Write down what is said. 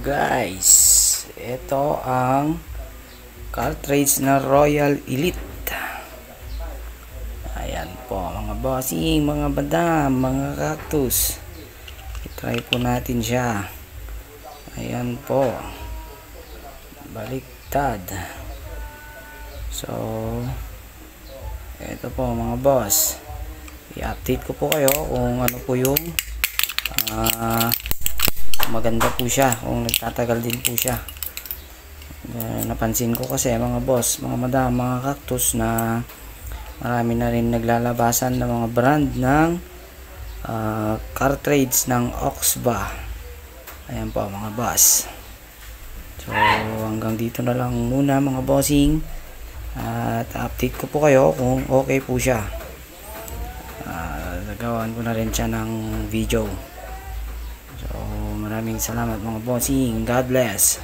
Guys, ito ang cartridge na Royal Elite. Ayan po mga bossing, mga badam, mga cactus. I-try po natin siya. Ayan po, baliktad. So ito po mga boss, i-update ko po kayo kung ano po yung maganda po siya, kung nagtatagal din po siya. Napansin ko kasi mga boss, mga madam, mga cactus na marami na rin naglalabasan ng mga brand ng cartridge ng Oxba. Ayan po mga boss. So hanggang dito na lang muna mga bossing, at update ko po kayo kung okay po siya. Nagawan ko na rin siya ng video. So maraming salamat mga bossing. God bless.